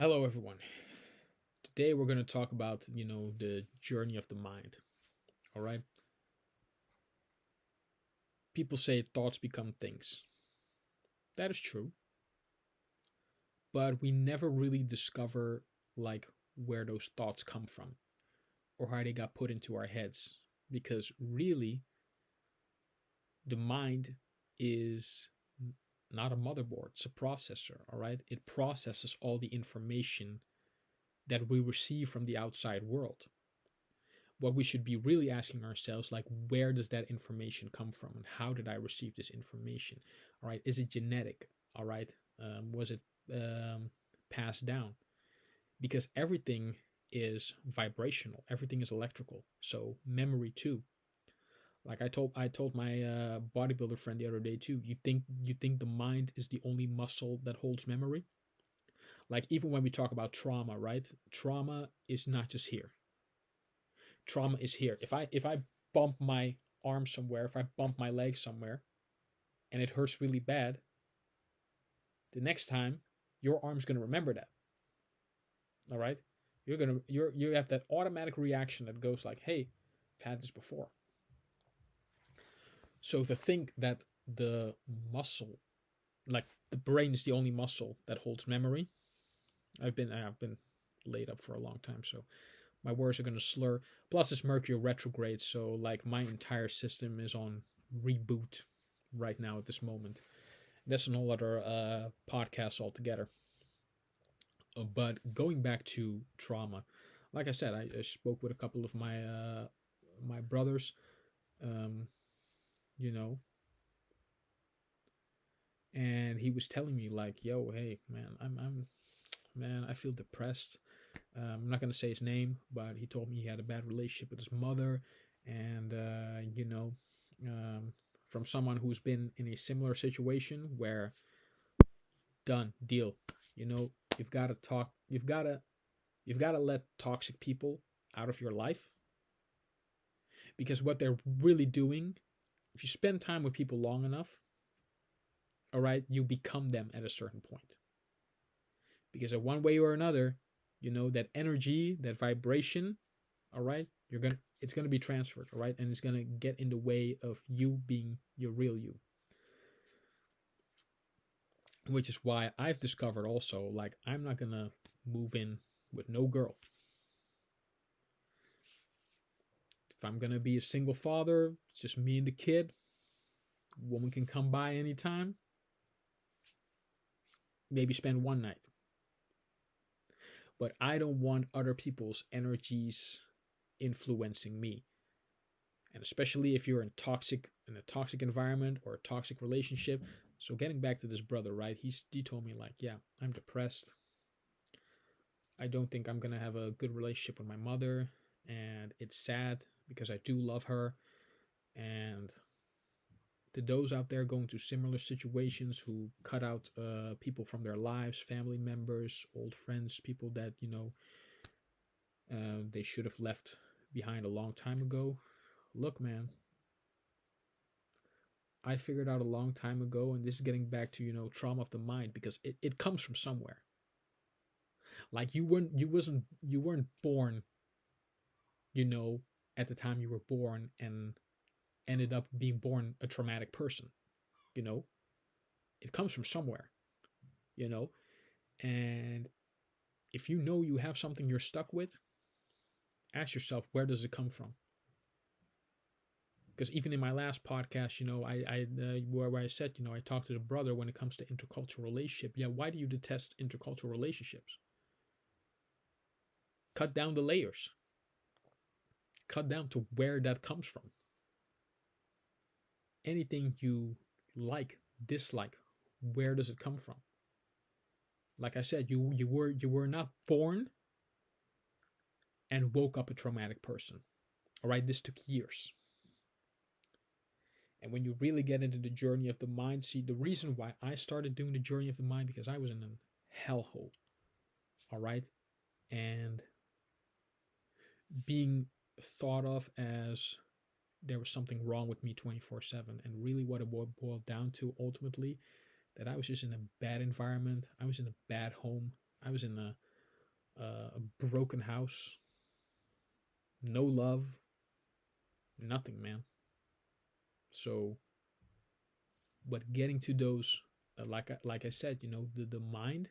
Hello, everyone. Today we're going to talk about, the journey of the mind. All right. People say thoughts become things. That is true. But we never really discover, like, where those thoughts come from or how they got put into our heads. Because really, the mind is not a motherboard, it's a processor. All right. It processes all the information that we receive from the outside world. What we should be really asking ourselves, like, where does that information come from and how did I receive this information? All right, is it genetic? All right, was it passed down? Because everything is vibrational, everything is electrical, so memory too. Like I told my bodybuilder friend the other day too. You think the mind is the only muscle that holds memory? Like, even when we talk about trauma, right? Trauma is not just here. Trauma is here. If I bump my arm somewhere, if I bump my leg somewhere, and it hurts really bad, the next time your arm's gonna remember that. All right, you have that automatic reaction that goes like, "Hey, I've had this before." So to think that the muscle, like the brain, is the only muscle that holds memory. I've been laid up for a long time, so my words are going to slur. Plus, it's Mercury retrograde, so like my entire system is on reboot right now at this moment. That's an whole other podcast altogether. But going back to trauma, like I said, I spoke with a couple of my brothers, um, you know, and he was telling me like, "Yo, hey, man, man, I feel depressed." I'm not gonna say his name, but he told me he had a bad relationship with his mother, and from someone who's been in a similar situation where done deal. You know, you've got to talk. You've got to let toxic people out of your life, because what they're really doing, if you spend time with people long enough, all right, you become them at a certain point. Because in one way or another, that energy, that vibration, all right, it's gonna be transferred, all right, and it's gonna get in the way of you being your real you. Which is why I've discovered also, like, I'm not gonna move in with no girl. If I'm gonna be a single father, it's just me and the kid. Woman can come by anytime. Maybe spend one night. But I don't want other people's energies influencing me. And especially if you're in a toxic environment or a toxic relationship. So getting back to this brother, right? He told me like, yeah, I'm depressed. I don't think I'm gonna have a good relationship with my mother, and it's sad because I do love her. And to those out there going through similar situations who cut out people from their lives, family members, old friends, people that they should have left behind a long time ago. Look, man, I figured out a long time ago, and this is getting back to trauma of the mind, because it comes from somewhere. Like, you weren't born, you know, at the time you were born and ended up being born a traumatic person. You know, it comes from somewhere. You know, and if you have something you're stuck with, ask yourself, where does it come from? Because even in my last podcast, where I said, I talked to the brother when it comes to intercultural relationship. Yeah, why do you detest intercultural relationships? Cut down the layers. Cut down to where that comes from. Anything you like, dislike, where does it come from? Like I said, you were not born and woke up a traumatic person. All right, this took years. And when you really get into the journey of the mind, see, the reason why I started doing the journey of the mind, because I was in a hellhole. All right, and being thought of as there was something wrong with me 24/7, and really what it boiled down to ultimately, that I was just in a bad environment. I was in a bad home. I was in a broken house, no love, nothing, man. So, but getting to those, like I said, the mind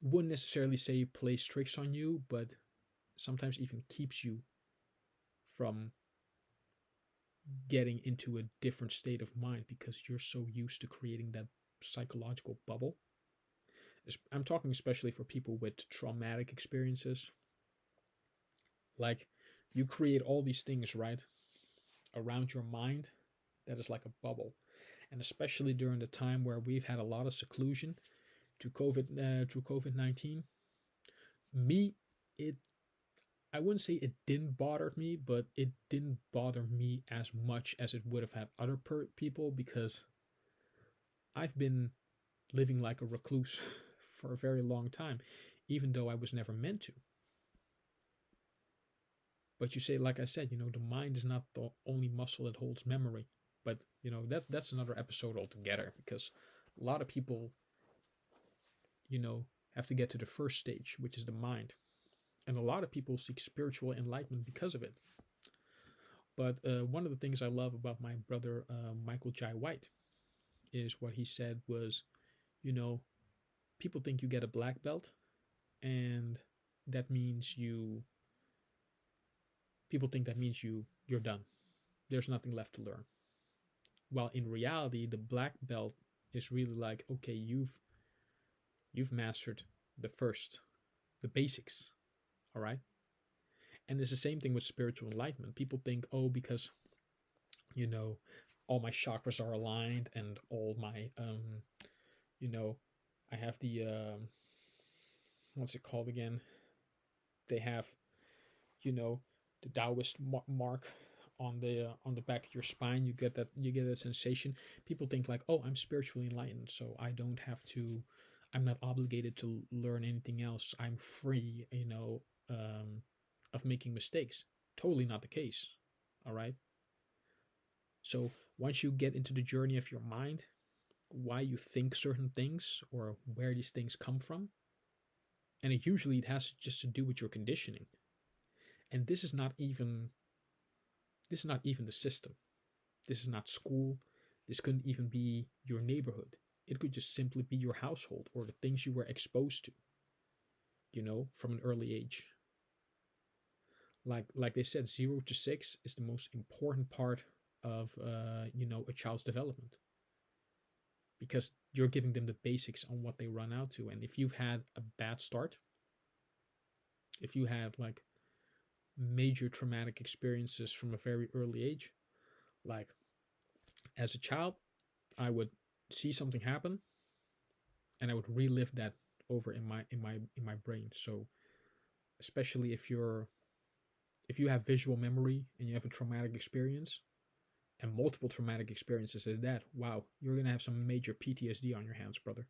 wouldn't necessarily say plays tricks on you, but sometimes even keeps you from getting into a different state of mind because you're so used to creating that psychological bubble. I'm talking especially for people with traumatic experiences. Like, you create all these things, right, around your mind that is like a bubble. And especially during the time where we've had a lot of seclusion to through COVID-19, me, it I wouldn't say it didn't bother me, but it didn't bother me as much as it would have had other people, because I've been living like a recluse for a very long time, even though I was never meant to. But you say, like I said, the mind is not the only muscle that holds memory. But that's another episode altogether, because a lot of people, have to get to the first stage, which is the mind, and a lot of people seek spiritual enlightenment because of it. But one of the things I love about my brother Michael Jai White is what he said was, you know, people think you get a black belt, and that means you. People think that means you're done. There's nothing left to learn. While in reality, the black belt is really like, okay, you've mastered the basics, all right. And it's the same thing with spiritual enlightenment. People think, oh, because you know all my chakras are aligned and all my you know I have the what's it called again? They have you know the Taoist mark on the back of your spine. You get that sensation. People think like, oh, I'm spiritually enlightened, so I don't have to. I'm not obligated to learn anything else. I'm free, of making mistakes. Totally not the case. All right. So once you get into the journey of your mind, why you think certain things or where these things come from, and it has just to do with your conditioning. And this is not even the system. This is not school. This couldn't even be your neighborhood. It could just simply be your household or the things you were exposed to, from an early age. Like they said, 0 to 6 is the most important part of a child's development, because you're giving them the basics on what they run out to. And if you've had a bad start, if you had like major traumatic experiences from a very early age, like as a child, I would see something happen and I would relive that over in my brain. So especially if you have visual memory and you have a traumatic experience and multiple traumatic experiences at that, wow, you're going to have some major PTSD on your hands, brother.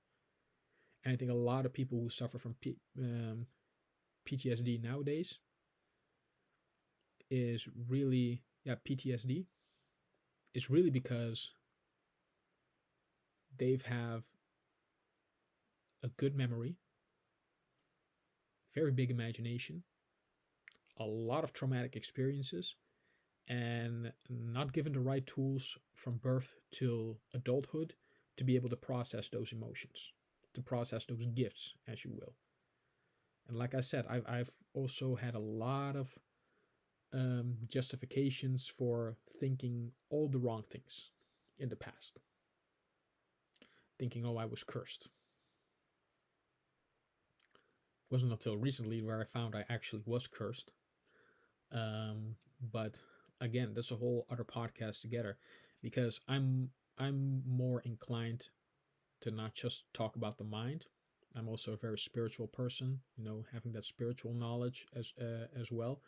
And I think a lot of people who suffer from PTSD nowadays is really, PTSD is really because they've have a good memory, very big imagination, a lot of traumatic experiences, and not given the right tools from birth till adulthood to be able to process those emotions, to process those gifts, as you will. And like I said, I've also had a lot of justifications for thinking all the wrong things in the past. Thinking, oh, I was cursed. It wasn't until recently where I found I actually was cursed. But again, that's a whole other podcast together, because I'm more inclined to not just talk about the mind. I'm also a very spiritual person, having that spiritual knowledge as well.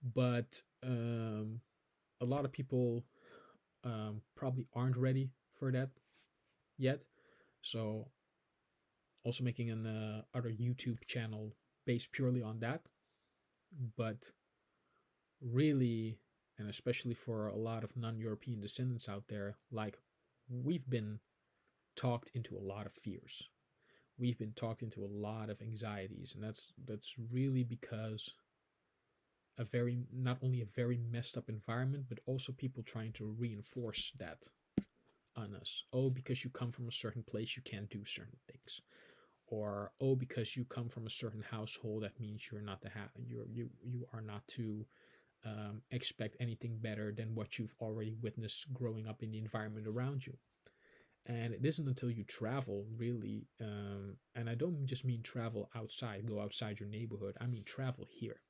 But a lot of people probably aren't ready for that yet. So also making an other YouTube channel based purely on that. But really, and especially for a lot of non-European descendants out there, like, we've been talked into a lot of fears. we've been talked into a lot of anxieties, and that's really because a very not only a very messed up environment, but also people trying to reinforce that on us. Oh, because you come from a certain place, you can't do certain things, or oh, because you come from a certain household, that means you're not to have you are not to expect anything better than what you've already witnessed growing up in the environment around you. And it isn't until you travel, really, and I don't just mean travel outside, go outside your neighborhood. I mean travel here.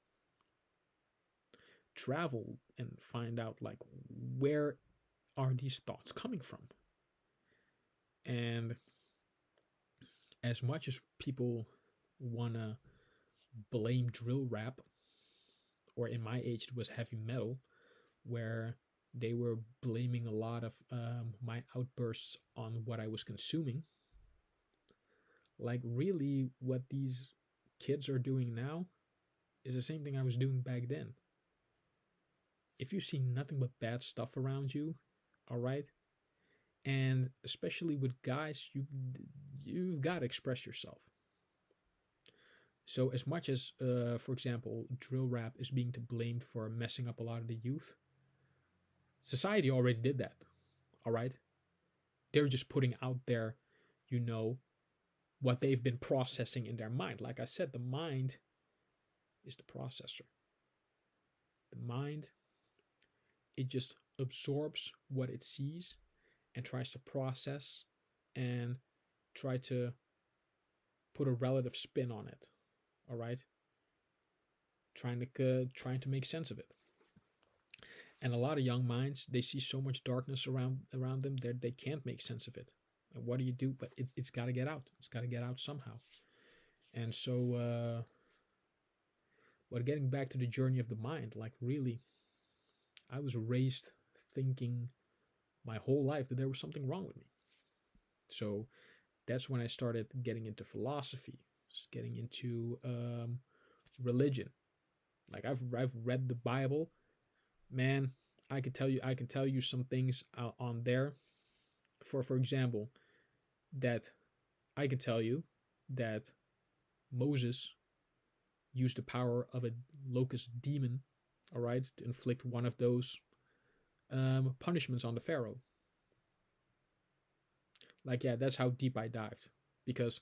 Travel and find out, like, where are these thoughts coming from? And as much as people wanna blame drill rap, or in my age it was heavy metal, where they were blaming a lot of my outbursts on what I was consuming. Like, really, what these kids are doing now is the same thing I was doing back then. If you see nothing but bad stuff around you, all right, and especially with guys, you've got to express yourself. So as much as, for example, drill rap is being to blame for messing up a lot of the youth, society already did that. All right, they're just putting out there, you know, what they've been processing in their mind. Like I said, the mind is the processor. The mind, it just absorbs what it sees and tries to process and try to put a relative spin on it. All right, trying to make sense of it. And a lot of young minds, they see so much darkness around them that they can't make sense of it. And what do you do? But it's got to get out. It's got to get out somehow. And so, but getting back to the journey of the mind, like, really, I was raised thinking my whole life that there was something wrong with me. So that's when I started getting into philosophy, getting into religion. Like, I've read the Bible, man. I can tell you some things on there. For example, that I can tell you that Moses used the power of a locust demon, all right, to inflict one of those punishments on the Pharaoh. Like, yeah, that's how deep I dived, because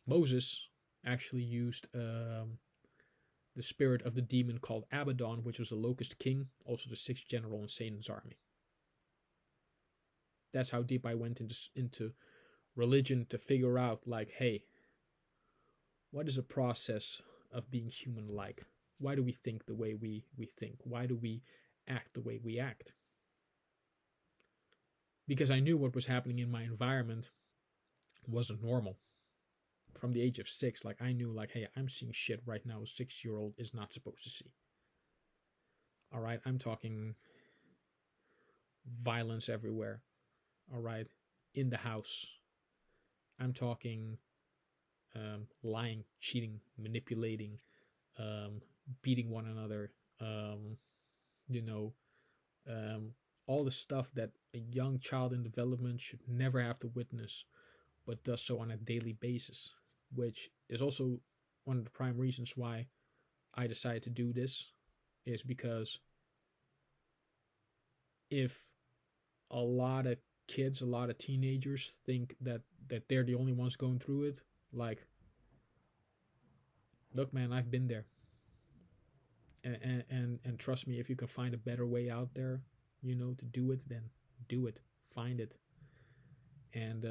Moses actually used the spirit of the demon called Abaddon, which was a locust king, also the sixth general in Satan's army. That's how deep I went into religion to figure out, like, hey, what is the process of being human like? Why do we think the way we think? Why do we act the way we act? Because I knew what was happening in my environment wasn't normal. From the age of 6, like, I knew, like, hey, I'm seeing shit right now a 6-year-old is not supposed to see. All right, I'm talking violence everywhere. All right, in the house. I'm talking lying, cheating, manipulating, beating one another, you know, all the stuff that a young child in development should never have to witness, but does so on a daily basis, which is also one of the prime reasons why I decided to do this, is because if a lot of kids, a lot of teenagers think that they're the only ones going through it, like, look, man, I've been there. And trust me, if you can find a better way out there, you know, to do it, then do it. Find it. And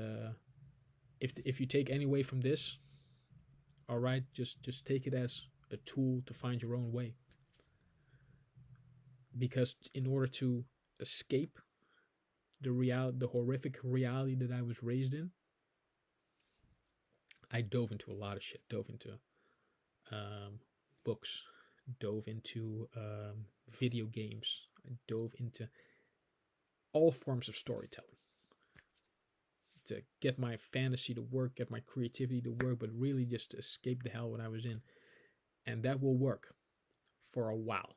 if you take any way from this, all right, just take it as a tool to find your own way. Because in order to escape the horrific reality that I was raised in, I dove into a lot of shit. Dove into books, dove into video games, I dove into all forms of storytelling to get my fantasy to work, get my creativity to work, but really just to escape the hell what I was in. And that will work for a while.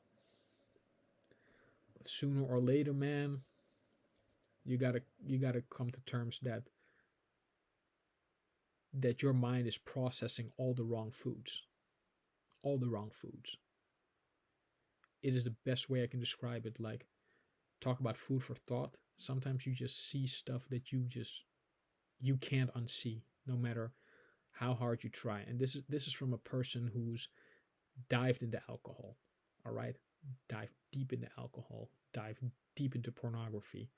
But sooner or later, man, you gotta come to terms that that your mind is processing all the wrong foods. All the wrong foods. It is the best way I can describe it. Like, talk about food for thought. Sometimes you just see stuff that you can't unsee, no matter how hard you try. And this is from a person who's dived into alcohol. All right, dive deep into alcohol, dive deep into pornography.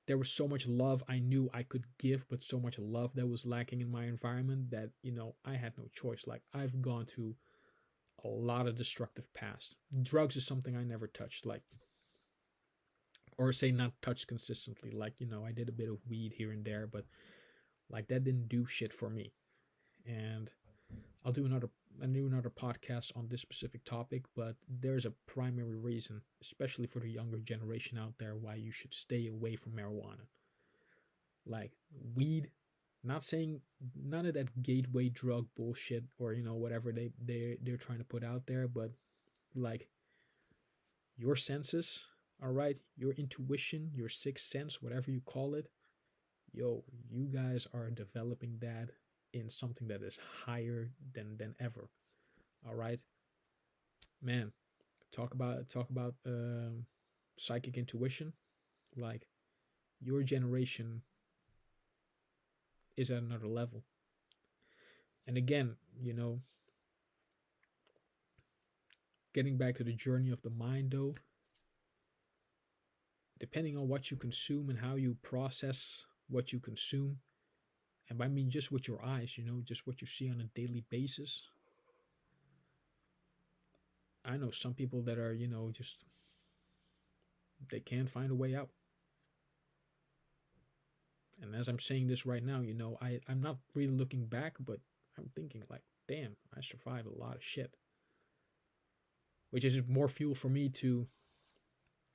There was so much love I knew I could give, but so much love that was lacking in my environment that, I had no choice. Like, I've gone to a lot of destructive past. Drugs is something I never touched, like, or say not touched consistently. Like, I did a bit of weed here and there, but like that didn't do shit for me. And I'll do another podcast on this specific topic, but there's a primary reason, especially for the younger generation out there, why you should stay away from marijuana. Like, weed, not saying none of that gateway drug bullshit, or whatever they're trying to put out there, but like, your senses, all right, your intuition, your sixth sense, whatever you call it, yo, you guys are developing that in something that is higher than ever. All right, man. Talk about psychic intuition. Like, your generation is at another level. And again, getting back to the journey of the mind, though, depending on what you consume and how you process what you consume, and I mean just with your eyes, just what you see on a daily basis. I know some people that are, just they can't find a way out. And as I'm saying this right now, I'm not really looking back, but I'm thinking like, damn, I survived a lot of shit. Which is more fuel for me to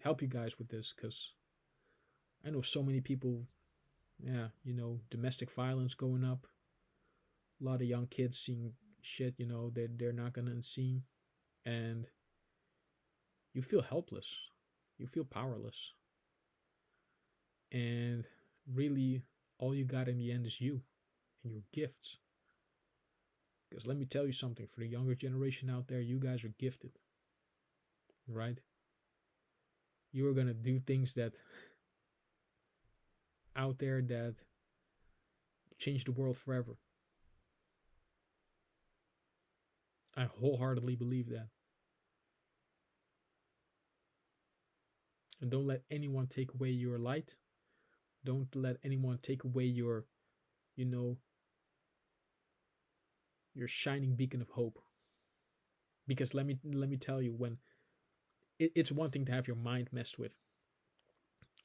help you guys with this, because I know so many people, yeah, domestic violence going up. A lot of young kids seeing shit, that they're not gonna see. And you feel helpless. You feel powerless. And really, all you got in the end is you and your gifts. Because let me tell you something, for the younger generation out there, you guys are gifted. Right? You are going to do things that out there that change the world forever. I wholeheartedly believe that. And don't let anyone take away your light. Don't let anyone take away your, your shining beacon of hope. Because let me tell you, when it's one thing to have your mind messed with.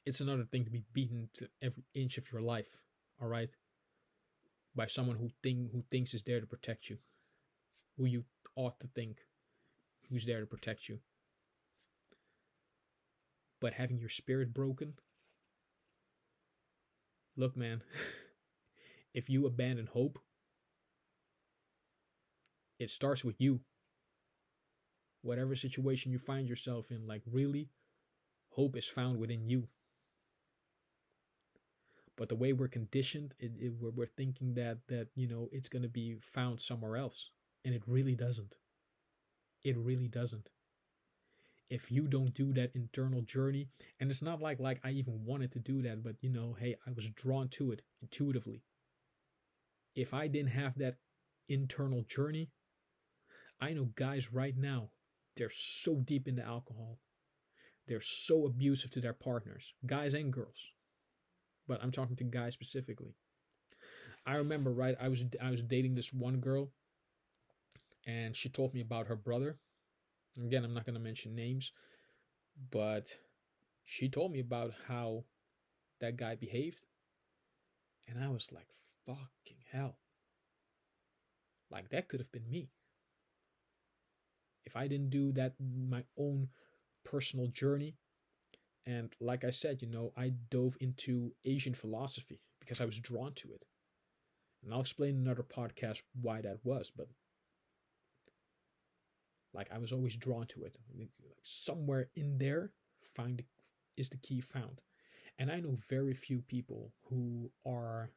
It's another thing to be beaten to every inch of your life, all right? By someone who thinks is there to protect you. Who you ought to think who's there to protect you. But having your spirit broken, look, man, if you abandon hope, it starts with you. Whatever situation you find yourself in, like, really, hope is found within you. But the way we're conditioned, we're thinking that it's going to be found somewhere else, and it really doesn't. It really doesn't. If you don't do that internal journey, and it's not like I even wanted to do that, but hey, I was drawn to it intuitively. If I didn't have that internal journey, I know guys right now, they're so deep into alcohol. They're so abusive to their partners, guys and girls. But I'm talking to guys specifically. I remember, right, I was dating this one girl, and she told me about her brother. Again, I'm not going to mention names, but she told me about how that guy behaved. And I was like, fucking hell. Like, that could have been me. If I didn't do that, my own personal journey. And like I said, I dove into Asian philosophy because I was drawn to it. And I'll explain in another podcast why that was, but like, I was always drawn to it. Like, somewhere in there, is the key found. And I know very few people who are,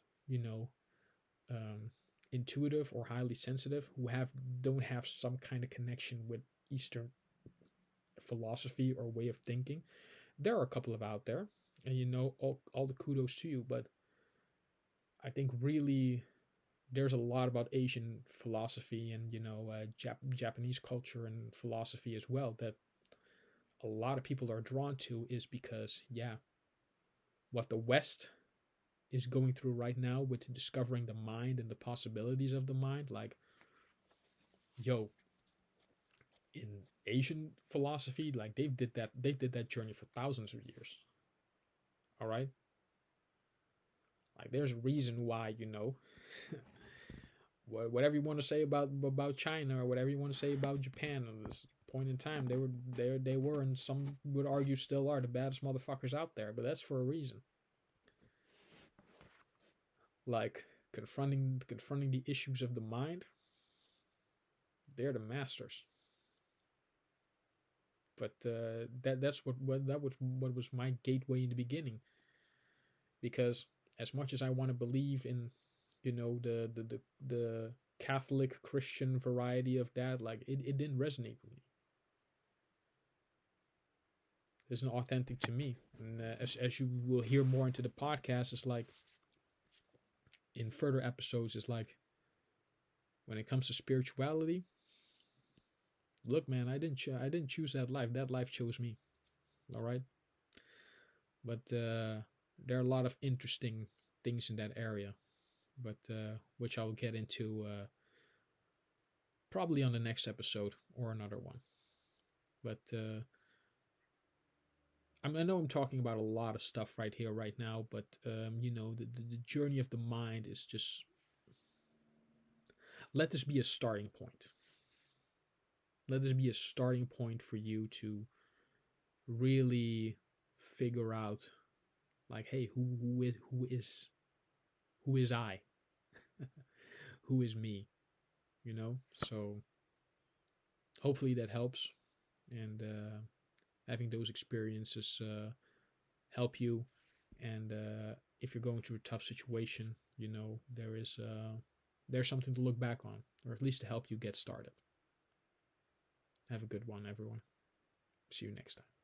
intuitive or highly sensitive, who don't have some kind of connection with Eastern philosophy or way of thinking. There are a couple of out there, and all the kudos to you, but I think really there's a lot about Asian philosophy and Japanese culture and philosophy as well that a lot of people are drawn to, is because what the West is going through right now with discovering the mind and the possibilities of the mind, like in Asian philosophy, like they did that journey for thousands of years. All right, like there's a reason why whatever you want to say about China or whatever you want to say about Japan at this point in time, they were, and some would argue still are, the baddest motherfuckers out there, but that's for a reason. Like confronting the issues of the mind, they're the masters. But that's what was my gateway in the beginning, because as much as I want to believe in the Catholic Christian variety of that, like it didn't resonate with me. It's not authentic to me. And as you will hear more into the podcast, it's like in further episodes, it's like when it comes to spirituality, look, man, I didn't choose that life. That life chose me. All right. But there are a lot of interesting things in that area, but which I'll get into probably on the next episode or another one. But I know I'm talking about a lot of stuff right here, right now, but the journey of the mind is just, let this be a starting point. Let this be a starting point for you to really figure out, like, hey, who is I? Who is me? So hopefully that helps, and having those experiences help you. And if you're going through a tough situation, there's something to look back on, or at least to help you get started. Have a good one, everyone. See you next time.